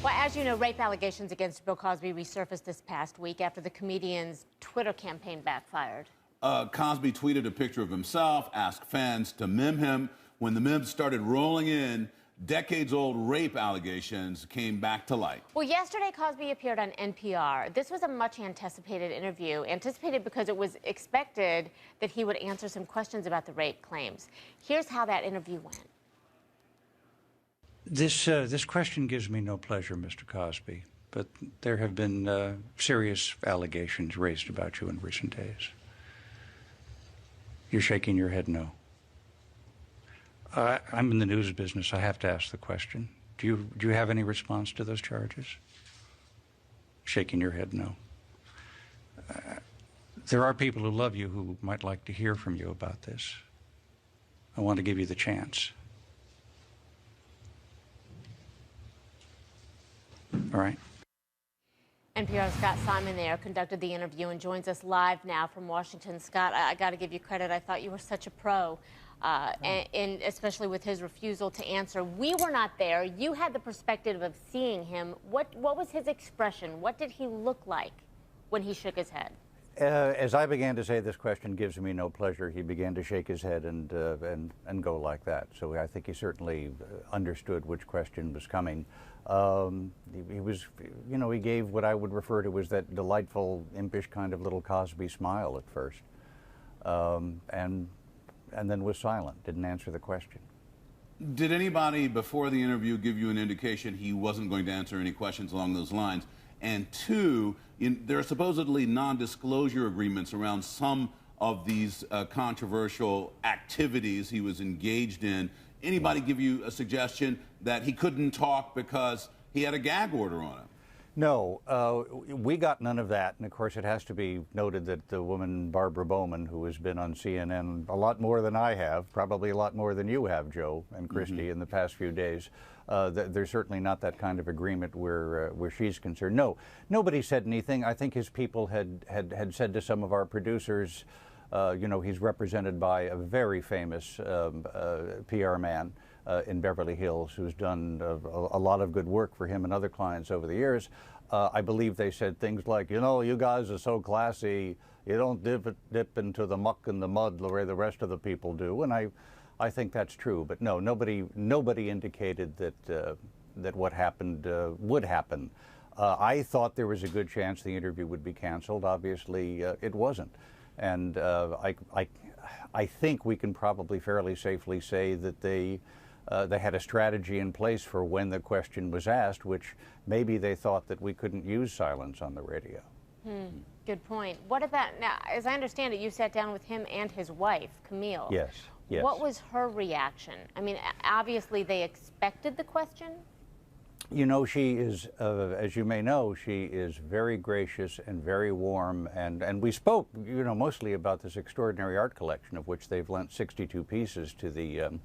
Well, as you know, rape allegations against Bill Cosby resurfaced this past week after the comedian's Twitter campaign backfired. Cosby tweeted a picture of himself, asked fans to meme him. When the memes started rolling in, decades-old rape allegations came back to light. Well, yesterday, Cosby appeared on NPR. This was a much-anticipated interview, anticipated because it was expected that he would answer some questions about the rape claims. Here's how that interview went. This question gives me no pleasure, Mr. Cosby, but there have been serious allegations raised about you in recent days. You're shaking your head no. I'm in the news business. I have to ask the question. Do you have any response to those charges? Shaking your head no. There are people who love you who might like to hear from you about this. I want to give you the chance. All right. NPR's Scott Simon there conducted the interview and joins us live now from Washington. Scott, I got to give you credit. I thought you were such a pro, and especially with his refusal to answer. We were not there. You had the perspective of seeing him. What was his expression? What did he look like when he shook his head? As I began to say, this question gives me no pleasure, he began to shake his head and go like that. So I think he certainly understood which question was coming. He was, you know, he gave what I would refer to as that delightful, impish kind of little Cosby smile at first, and then was silent, didn't answer the question. Did anybody before the interview give you an indication he wasn't going to answer any questions along those lines? And two, there are supposedly non-disclosure agreements around some of these controversial activities he was engaged in. Anybody give you a suggestion that he couldn't talk because he had a gag order on him? No, we got none of that. And of course, it has to be noted that the woman, Barbara Bowman, who has been on CNN a lot more than I have, probably a lot more than you have, Joe and Christy, in the past few days, there's certainly not that kind of agreement where she's concerned. No, nobody said anything. I think his people had said to some of our producers, you know, he's represented by a very famous PR man in Beverly Hills who's done a lot of good work for him and other clients over the years. I believe they said things like, you know, you guys are so classy, you don't dip into the muck and the mud the way the rest of the people do. And I think that's true. But no, nobody indicated that what happened would happen. I thought there was a good chance the interview would be canceled. Obviously, it wasn't. And I think we can probably fairly safely say that they had a strategy in place for when the question was asked, which maybe they thought that we couldn't use silence on the radio. Good point. What about, now, as I understand it, you sat down with him and his wife, Camille. Yes, yes. What was her reaction? I mean, obviously they expected the question. You know, she is, as you may know, she is very gracious and very warm, and we spoke, you know, mostly about this extraordinary art collection of which they've lent 62 pieces to the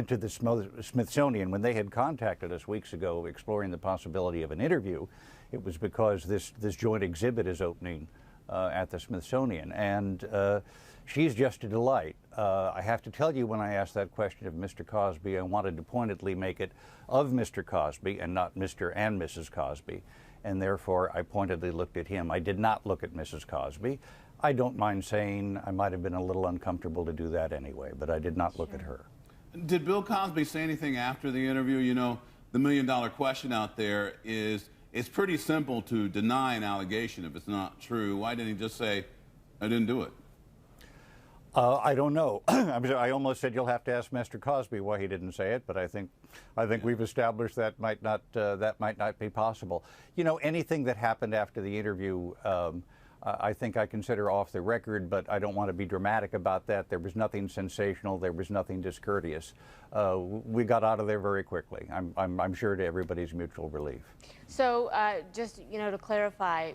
to the Smithsonian. When they had contacted us weeks ago exploring the possibility of an interview, it was because this joint exhibit is opening at the Smithsonian, and she's just a delight. I have to tell you, when I asked that question of Mr. Cosby, I wanted to pointedly make it of Mr. Cosby and not Mr. and Mrs. Cosby, and therefore I pointedly looked at him. I did not look at Mrs. Cosby. I don't mind saying I might have been a little uncomfortable to do that anyway, but I did not look at her. Did Bill Cosby say anything after the interview? You know, the million-dollar question out there is, it's pretty simple to deny an allegation if it's not true. Why didn't he just say, I didn't do it? I don't know. I almost said you'll have to ask Mr. Cosby why he didn't say it, but I think we've established that might not be possible. You know, anything that happened after the interview, I think I consider off the record, but I don't want to be dramatic about that. There was nothing sensational. There was nothing discourteous. We got out of there very quickly. I'm sure to everybody's mutual relief. So, just, you know, to clarify,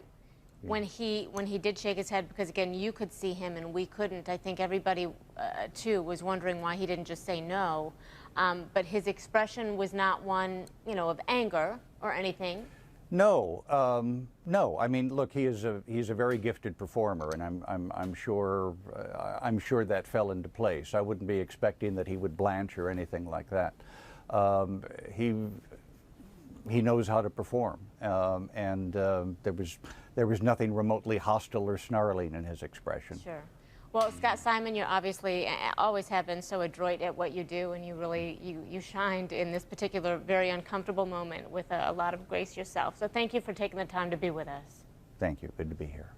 when he did shake his head, because again you could see him and we couldn't, I think everybody too was wondering why he didn't just say no, but his expression was not one, you know, of anger or anything. No, no. I mean, look, he's a very gifted performer, and I'm sure that fell into place. I wouldn't be expecting that he would blanch or anything like that. he knows how to perform, and there was nothing remotely hostile or snarling in his expression. Sure. Well, Scott Simon, you obviously always have been so adroit at what you do, and you really you shined in this particular very uncomfortable moment with a lot of grace yourself. So thank you for taking the time to be with us. Thank you. Good to be here.